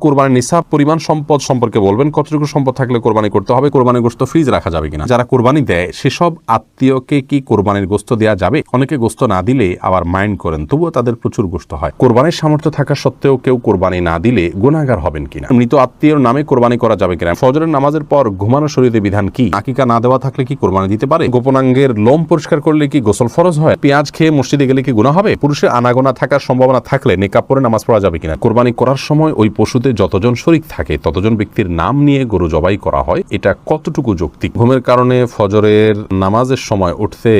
কোরবানির নিসাব পরিমাণ সম্পদ সম্পর্কে বলবেন, কতটুকু সম্পদ থাকলে কোরবানি করতে হবে, কোরবানির গোশত ফ্রিজ রাখা যাবে কিনা, যারা কোরবানি দেয় সেসব আত্মীয়কে কি কোরবানির গোশত দেওয়া যাবে? অনেকে গোশত না দিলে আবার মাইন্ড করেন, তবুও তাদের প্রচুর গোশত হয়। কোরবানির সামর্থ্য থাকা সত্ত্বেও কেউ কোরবানি না দিলে গুনাহগার হবেন কিনা, মৃত আত্মীয়র নামে কোরবানি করা যাবে কিনা, ফজরের নামাজের পর ঘুমানো শরীয়তে বিধান কি, আকিকা না দেওয়া থাকলে কি কোরবানি দিতে পারে, গোপনাঙ্গের লোম পরিষ্কার করলে কি গোসল ফরজ হয়, পেঁয়াজ খেয়ে মসজিদে গেলে কি গুনাহ হবে, পুরুষের আনাগোনা থাকার সম্ভাবনা থাকলে নেকাব পরে নামাজ পড়া যাবে কিনা, কোরবানি করার সময় ওই পশুতে যতজন শরীক থাকে ততজন ব্যক্তির নাম নিয়ে গরু জবাই করা হয়, এটা কতটুকু যৌক্তিক, ঘুমের কারণে ফজরের নামাজের সময় উঠতে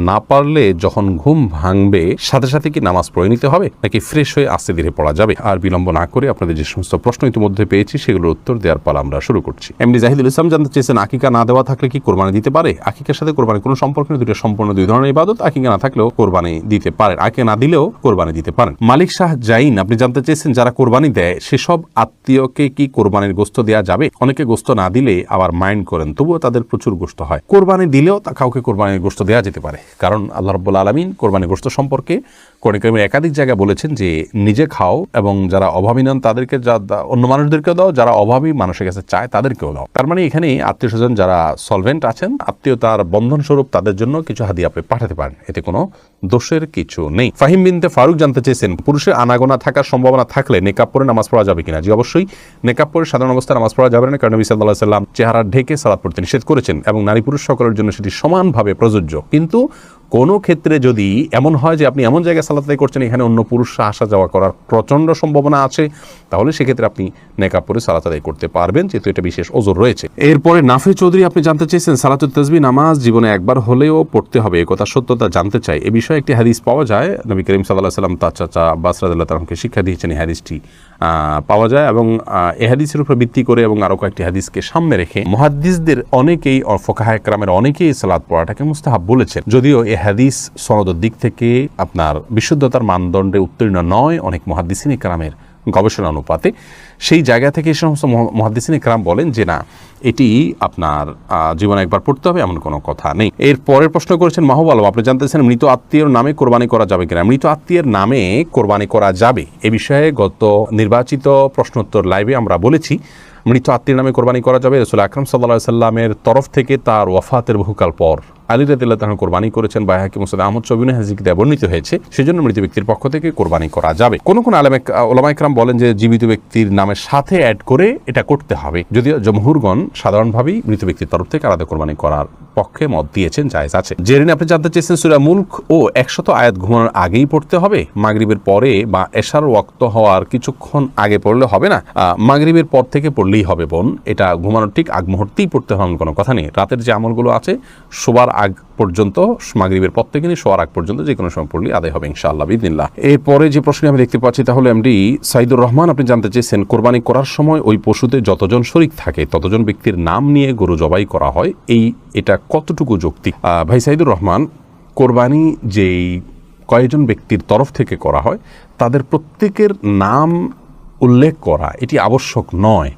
না পারলে যখন ঘুম ভাঙবে সাথে সাথে কি নামাজ পড়ে নিতে হবে, নাকি ফ্রেশ হয়ে আস্তে ধীরে পড়া যাবে? আর বিলম্ব না করে আপনাদের যে সমস্ত প্রশ্ন ইতিমধ্যে পেয়েছি সেগুলোর উত্তর দেওয়ার পালা আমরা শুরু করছি। এমডি জাহিদুল ইসলাম জানতে চেয়েছেন, আকিকা না দেওয়া থাকলে কি কোরবানি দিতে পারে? আকিকার সাথে কোরবানি কোনো সম্পর্ক নেই, দুটো সম্পূর্ণ দুই ধরনের ইবাদত। আকিকা না থাকলেও কোরবানি দিতে পারেন, আকিকা না দিলেও কোরবানি দিতে পারেন। মালিক শাহ জাইন আপনি জানতে চেয়েছেন, যারা কোরবানি দেয় সেসব আত্মীয়কে কি কোরবানির গোশত দেওয়া যাবে? অনেকে গোশত না দিলে আবার মাইন্ড করেন, তবুও তাদের প্রচুর গোশত হয়। কোরবানি দিলেও কাউকে কোরবানির গোশত দেওয়া যেতে পারে, কারণ আল্লাহ রাব্বুল আলামিন কোরবানির গোশত সম্পর্কে কোরআন কারীমের একাধিক জায়গায় বলেছেন যে নিজে খাও এবং যারা অভাবী নন তাদেরকে, অন্য মানুষদেরকেও দাও, যারা অভাবী মানুষের কাছে চায় তাদেরকেও দাও। তার মানে এখানে আত্মীয় স্বজন যারা সলভেন্ট আছেন, আত্মীয়তার বন্ধন স্বরূপ তাদের জন্য কিছু হাদিয়া আপনি পাঠাতে পারেন, এতে কোনো দোষের কিছু নেই। ফাহিম বিনতে ফারুক জানতে চেয়েছেন, পুরুষের আনাগোনা থাকার সম্ভাবনা থাকলে নেকাব পরে নামাজ পড়া যাবে কিনা? জি অবশ্যই, নেকাব পরে সাধারণ অবস্থায় নামাজ পড়া যাবে না, কারণ নবী সাল্লাল্লাহু আলাইহি ওয়াসাল্লাম চেহারা ঢেকে সালাত পড়তে নিষেধ করেছেন এবং নারী পুরুষ সকলের জন্য সেটি সমানভাবে প্রযোজ্য। কিন্তু কোনো ক্ষেত্রে যদি এমন হয় যে আপনি এমন জায়গায় সালাত আদায় করছেন এখানে অন্য পুরুষরা আসা যাওয়া করার প্রচণ্ড সম্ভাবনা আছে, তাহলে সেক্ষেত্রে আপনি নেকাব পরে সালাত আদায় করতে পারবেন, যেহেতু এটা বিশেষ ওজর রয়েছে। এরপরে নাফি চৌধুরী আপনি জানতে চেয়েছেন, সালাতুত তাসবিহ নামাজ জীবনে একবার হলেও পড়তে হবে, এ কথা সত্যতা জানতে চাই। এ বিষয়ে একটি হাদিস পাওয়া যায়, নবী করিম সাল্লাল্লাহু আলাইহি ওয়াসাল্লাম তার চাচা আব্বাস রাদিয়াল্লাহু তাআলা আনহুকে শিক্ষা দিয়েছেন, এই হাদিসটি পাওয়া যায় এবং এই হাদিসের উপর ভিত্তি করে এবং আরো কয়েকটি হাদিসকে সামনে রেখে মুহাদ্দিসদের অনেকেই, ফুকাহায়ে কেরামের অনেকেই সালাত পড়াটাকে মুস্তাহাব বলেছেন, যদিও এই হাদিস সনদের দিক থেকে আপনার বিশুদ্ধতার মানদণ্ডে উত্তীর্ণ নয়। অনেক মুহাদ্দিসিনে কেরামের গবেষণা অনুপাতে সেই জায়গা থেকে এই সমস্ত মুহাদ্দিসিনে কেরাম বলেন যে না, এটি আপনার জীবনে একবার পড়তে হবে এমন কোনো কথা নেই। এর পরের প্রশ্ন করেছেন মাহবুব আলম, আপনি জানতেছেন মৃত আত্মীয়ের নামে কোরবানি করা যাবে কিনা? মৃত আত্মীয়ের নামে কোরবানি করা যাবে, এ বিষয়ে গত নির্বাচিত প্রশ্নোত্তর লাইভে আমরা বলেছি মৃত আত্মীয়ের নামে কোরবানি করা যাবে। রাসূল আকরাম সাল্লাল্লাহু আলাইহি সাল্লামের তরফ থেকে তার ওয়াফাতের বহুকাল পর আলী রাদিয়াল্লাহু তাআলা কোরবানি করেছেন, বাইহাকি মুসনাদ আহমদ শবিনে হাদিস দিয়ে বর্ণিত হয়েছে, সেজন্য মৃত ব্যক্তির পক্ষ থেকে কোরবানি করা যাবে। কোন কোন উলামা ইকরাম বলেন যে জীবিত ব্যক্তির নামের সাথে অ্যাড করে এটা করতে হবে, যদিও জমহুরগণ সাধারণভাবেই মৃত ব্যক্তির তরফ থেকে আলাদা কোরবানি করার পক্ষে মত দিয়েছেন, জায়েজ আছে। জেরিন আপনি জানতে চেয়েছেন, সূরা মুলক ও 100 আয়াত ঘুমানোর আগেই পড়তে হবে, মাগরিবের পরে বা এশার ওয়াক্ত হওয়ার কিছুক্ষণ আগে পড়লে হবে না? মাগরিবের পর থেকে পড়লেই হবে বোন, এটা ঘুমানোর ঠিক আগ মুহূর্তেই পড়তে হবে কোনো কথা নেই। রাতের যে আমলগুলো আছে শোবার আগ পর্যন্ত, মাগরিবের পর থেকে নিয়ে শোয়ার আগ পর্যন্ত যে কোনো সময় পড়লেই আদায় হবে ইনশাআল্লাহ বিইذনিল্লাহ। এরপরে যে প্রশ্ন আমি দেখতে পাচ্ছি তাহলে এমডি সাইদুর রহমান আপনি জানতে চেয়েছেন, কোরবানি করার সময় ওই পশুতে যতজন শরীক থাকে ততজন ব্যক্তির নাম নিয়ে গরু জবাই করা হয়, এটা কতটুকু যৌক্তিক? ভাই সাইদুর রহমান, কোরবানি যেই কয়েকজন ব্যক্তির তরফ থেকে করা হয় তাদের প্রত্যেকের নাম উল্লেখ করা এটি আবশ্যক নয়।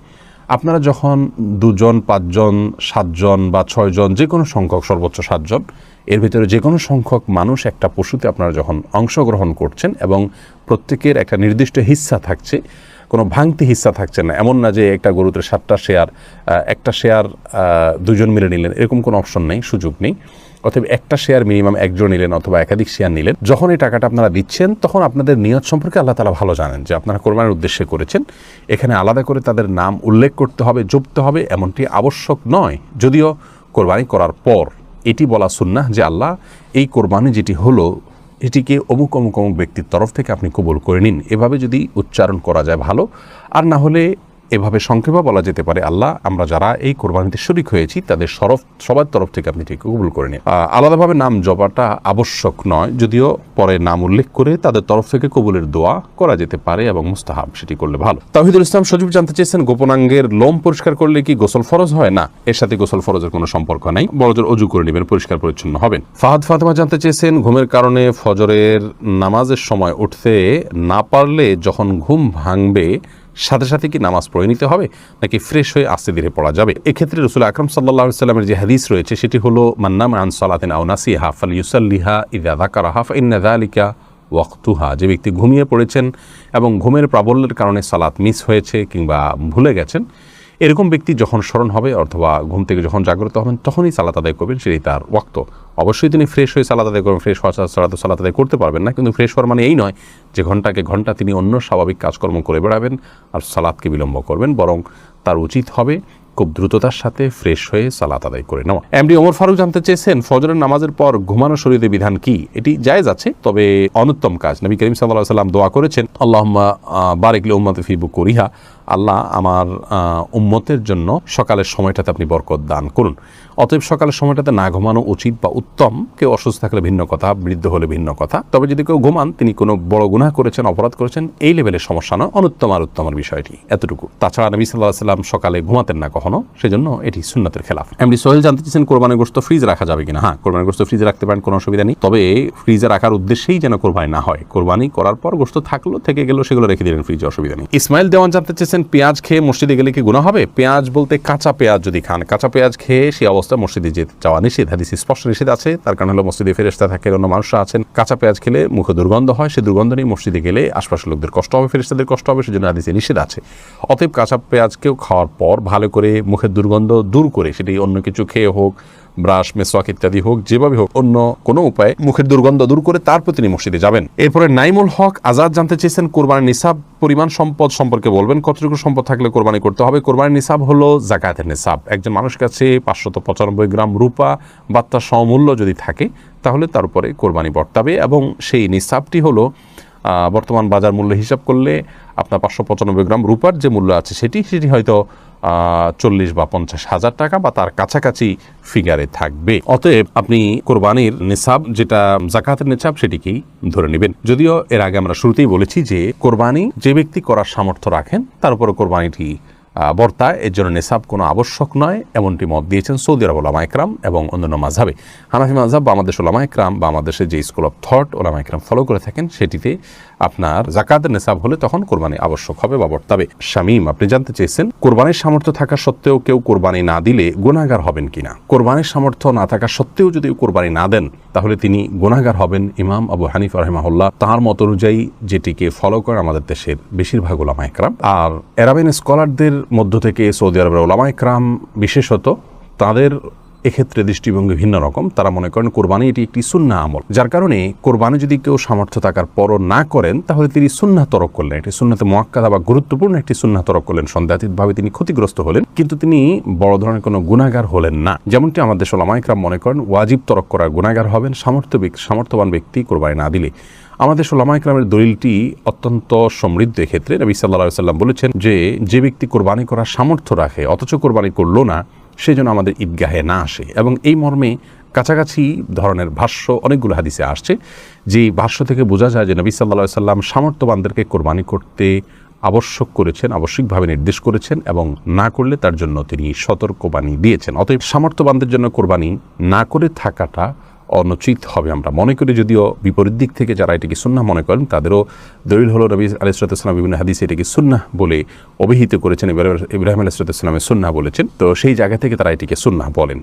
আপনারা যখন 2 জন 5 জন 7 জন বা 6 জন যে কোনো সংখ্যক, সর্বোচ্চ 7 জন, এর ভিতরে যে কোনো সংখ্যক মানুষ একটা পশুতে আপনারা যখন অংশগ্রহণ করছেন এবং প্রত্যেকের একটা নির্দিষ্ট হিস্সা থাকছে, কোনো ভাঙতি হিস্সা থাকছে না, এমন না যে একটা গরুতে 7টা শেয়ার, একটা শেয়ার 2 জন মিলে নিলেন, এরকম কোনো অপশন নেই, সুযোগ নেই। অথবা একটা শেয়ার মিনিমাম 1 জন নিলেন অথবা একাধিক শেয়ার নিলেন। যখন এই টাকাটা আপনারা দিচ্ছেন তখন আপনাদের নিয়ত সম্পর্কে আল্লাহ তাআলা ভালো জানেন যে আপনারা কোরবানির উদ্দেশ্যে করেছেন। এখানে আলাদা করে তাদের নাম উল্লেখ করতে হবে, জপতে হবে এমনটি আবশ্যক নয়। যদিও কোরবানি করার পর এটি বলা সুন্নাহ যে আল্লাহ এই কোরবানি যেটি হলো এটিকে অমুক অমুক অমুক ব্যক্তির তরফ থেকে আপনি কবুল করে নিন, এভাবে যদি উচ্চারণ করা যায় ভালো। আর না হলে এভাবে সংক্ষেপে বলা যেতে পারে, আল্লাহ আমরা যারা এই কোরবানিতে শরীক হয়েছি তাদের সবার তরফ থেকে আপনি ঠিক কবুল করে নিন। আলাদাভাবে নাম জপাটা আবশ্যক নয়, যদিও পরে নাম উল্লেখ করে তাদের তরফ থেকে কবুলের দোয়া করা যেতে পারে এবং মুস্তাহাব, সেটি করলে ভালো। তাওহিদুল ইসলাম সজীব জানতে চেয়েছেন, গোপনাঙ্গের লোম পরিষ্কার করলে কি গোসল ফরজ হয়? না, এর সাথে গোসল ফরজের কোনো সম্পর্ক নাই, বড়জোর অজু করে নেবেন, পরিষ্কার পরিচ্ছন্ন হবেন। ফাহাদ ফাতেমা জানতে চেয়েছেন, ঘুমের কারণে ফজরের নামাজের সময় উঠতে না পারলে যখন ঘুম ভাঙবে সাথে সাথে কি নামাজ পড়ে নিতে হবে, নাকি ফ্রেশ হয়ে আস্তে ধীরে পড়া যাবে? এক্ষেত্রে রাসূল আকরাম সাল্লাল্লাহু আলাইহি ওয়াসাল্লামের যে হাদিস রয়েছে সেটি হলো, মান নামা আন সালাতিন আও নাসিহা ফালইউসাল্লিহা ইযা যাকারাহা ফাইন্না যালিকা ওয়াক্তুহা, যে ব্যক্তি ঘুমিয়ে পড়েছেন এবং ঘুমের প্রাবল্যের কারণে সালাত মিস হয়েছে কিংবা ভুলে গেছেন, এরকম ব্যক্তি যখন স্মরণ হবে অথবা ঘুম থেকে যখন জাগ্রত হবেন তখনই সালাত আদায় করবেন, সেটাই তার ওয়াক্ত। অবশ্যই তিনি ফ্রেশ হয়ে সালাত আদায় করবেন, ফ্রেশ হওয়া ছাড়া তো সালাত আদায় করতে পারবেন না, কিন্তু ফ্রেশ হওয়ার মানে এই নয় যে ঘন্টাকে ঘন্টা তিনি অন্য স্বাভাবিক কাজকর্ম করে বেড়াবেন আর সালাতকে বিলম্ব করবেন, বরং তার উচিত হবে খুব দ্রুততার সাথে ফ্রেশ হয়ে সালাত আদায় করে নেওয়া। এমডি ওমর ফারুক জানতে চেয়েছেন, ফজরের নামাজের পর ঘুমানো শরীয়তের বিধান কি? এটি জায়েজ আছে, তবে অনুত্তম কাজ। নবী করিম সাল্লাল্লাহু আলাইহি ওয়াসাল্লাম দোয়া করেছেন, আল্লাহুম্মা বারিক লি উম্মতি ফি বুকুরিহা, আল্লাহ আমার উম্মতের জন্য সকালের সময়টাতে আপনি বরকত দান করুন। অতএব সকালের সময়টাতে না ঘুমানো উচিত বা উত্তম। কেউ অসুস্থ থাকলে ভিন্ন কথা, বৃদ্ধ হলে ভিন্ন কথা, তবে যদি কেউ ঘুমান তিনি কোনো বড় গুনাহ করেছেন, অপরাধ করেছেন, এই লেভেলের সমস্যা নয়, অনুত্তম আর উত্তমের বিষয়টি এতটুকু। তাছাড়া নবী সাল্লাল্লাহু আলাইহি ওয়াসাল্লাম সকালে ঘুমাতেন না কখনো, সেজন্য এটি সুন্নাতের খেলাফ। এমডি সোহেল জানতে চেয়েছেন, কোরবানির গোশত ফ্রিজ রাখা যাবে কিনা? হ্যাঁ, কোরবানির গোশত ফ্রিজে রাখতে পারেন, কোনো অসুবিধা নেই, তবে ফ্রিজে রাখার উদ্দেশ্যেই যেন কোরবানি না হয়। কোরবানি করার পর গোশত থাকলো, থেকে গেল, সেগুলো রেখে দিলেন ফ্রিজে, অসুবিধা নেই। ইসমাইল দেওয়ান জানতে চেয়েছেন, পেঁয়াজ খেয়ে মসজিদে গেলে কি গুনাহ হবে? পেঁয়াজ বলতে কাঁচা পেঁয়াজ যদি খান, কাঁচা পেঁয়াজ খেয়ে সেই অবস্থায় মসজিদে যেতে যাওয়া নিষেধ, হাদিসে স্পষ্ট নিষেধ আছে। তার কারণ হলো মসজিদে ফেরেশতা থাকে, অন্য মানুষরা আছেন, কাঁচা পেঁয়াজ খেলে মুখে দুর্গন্ধ হয়, সেই দুর্গন্ধ নিয়ে মসজিদে গেলে আশপাশের লোকদের কষ্ট হবে, ফেরেশতাদের কষ্ট হবে, সেজন্য হাদিসে নিষেধ আছে। অতএব কাঁচা পেঁয়াজকেও খাওয়ার পর ভালো করে মুখের দুর্গন্ধ দূর করে, সেটি অন্য কিছু খেয়ে হোক, ব্রাশ, মেসওয়াক ইত্যাদি হোক, যেভাবে হোক, অন্য কোনো উপায়ে মুখের দুর্গন্ধ দূর করে তারপর তিনি মসজিদে যাবেন। এরপরে নাইমুল হক আজাদ জানতে চেয়েছেন, কোরবানির নিসাব পরিমাণ সম্পদ সম্পর্কে বলবেন, কতটুকু সম্পদ থাকলে কোরবানি করতে হবে? কোরবানির নিসাব হলো যাকাতের নিসাব। একজন মানুষের কাছে 595 গ্রাম রূপা বা তার সমমূল্য যদি থাকে তাহলে তার উপরে কোরবানি বর্তাবে, এবং সেই নিসাবটি হলো বর্তমান বাজার মূল্য হিসাব করলে আপনার 595 গ্রাম রূপার যে মূল্য আছে সেটি হয়তো 40 বা 50 হাজার টাকা বা তার কাছাকাছি ফিগারে থাকবে। অতএব আপনি কোরবানির নিসাব, যেটা যাকাতের নিসাব, সেটিকেই ধরে নেবেন। যদিও এর আগে আমরা শুরুতেই বলেছি যে কোরবানি যে ব্যক্তি করার সামর্থ্য রাখেন তার উপরে কোরবানিটি বর্তায়, এর জন্য নিসাব কোনো আবশ্যক নয়, এমনটি মত দিয়েছেন সৌদি আরব ওলামা ইকরাম এবং অন্যান্য মাযহাবে। হানাফি মাযহাব বা আমাদের ওলামা ইকরাম বা আমাদের দেশে যে স্কুল অফ থট ওলামা ইকরাম ফলো করে থাকেন, সেটিতে আপনার যাকাতের নিসাব হলে তখন কোরবানি আবশ্যক হবে বা বর্তাবে। শামীম আপনি জানতে চেয়েছেন, কোরবানির সামর্থ্য থাকা সত্ত্বেও কেউ কোরবানি না দিলে গুনাহগার হবেন কিনা? কোরবানির সামর্থ্য না থাকা সত্ত্বেও যদি কোরবানি না দেন তাহলে তিনি গুনাহগার হবেন। ইমাম আবু হানিফা রাহিমাহুল্লাহ তাঁর মত অনুযায়ী, যেটিকে ফলো করে আমাদের দেশের বেশিরভাগ ওলামা ইকরাম, আর আরাবিয়ান স্কলারদের মধ্য থেকে সৌদি আরবের ওলামা ইকরাম বিশেষত, তাদের এক্ষেত্রে দৃষ্টিভঙ্গি ভিন্ন রকম। তারা মনে করেন কোরবানি এটি একটি সুন্নাহ আমল, যার কারণে কোরবানি যদি কেউ সামর্থ্য থাকার পরও না করেন তাহলে তিনি সুন্নাহ তরক করলেন, এটি সুন্নাতে মুআক্কাদা বা গুরুত্বপূর্ণ একটি সুন্নাহ তরক করলেন, সন্দেহাতীতভাবে তিনি ক্ষতিগ্রস্ত হলেন, কিন্তু তিনি বড় ধরনের কোনো গুনাহগার হলেন না। যেমনটি আমাদের ওলামা ইকরাম মনে করেন ওয়াজিব তরক করার গুনাহগার হবেন সামর্থ্যবান ব্যক্তি কোরবানি না দিলে। আমাদের ওলামা ইকরামের দলিলটি অত্যন্ত সমৃদ্ধ। এক্ষেত্রে নবী সাল্লাল্লাহু আলাইহি ওয়াসাল্লাম বলেছেন যে ব্যক্তি কোরবানি করার সামর্থ্য রাখে অথচ কোরবানি করলো না, সেই জন্য আমাদের ঈদগাহে না আসে। এবং এই মর্মে কাছাকাছি ধরনের ভাষ্য অনেকগুলো হাদিসে আসছে, যে ভাষ্য থেকে বোঝা যায় যে নবী সাল্লাল্লাহু আলাইহি ওয়াসাল্লাম সামর্থ্যবানদেরকে কোরবানি করতে আবশ্যক করেছেন, আবশ্যিকভাবে নির্দেশ করেছেন, এবং না করলে তার জন্য তিনি সতর্কবাণী দিয়েছেন। অতএব সামর্থ্যবানদের জন্য কোরবানি না করে থাকাটা অনুচিত হবে আমরা মনে করি। যদিও বিপরীত দিক থেকে যারা এটাকে সুন্নাহ মনে করেন তাদেরও দলিল হলো নবী আলাইহিস সালাম বিভিন্ন হাদিসে এটাকে সুন্নাহ বলে অভিহিত করেছেন, ইব্রাহিম আলাইহিস সালামের সুন্নাহ বলেছেন, তো সেই জায়গা থেকে তারা এটিকে সুন্নাহ বলেন।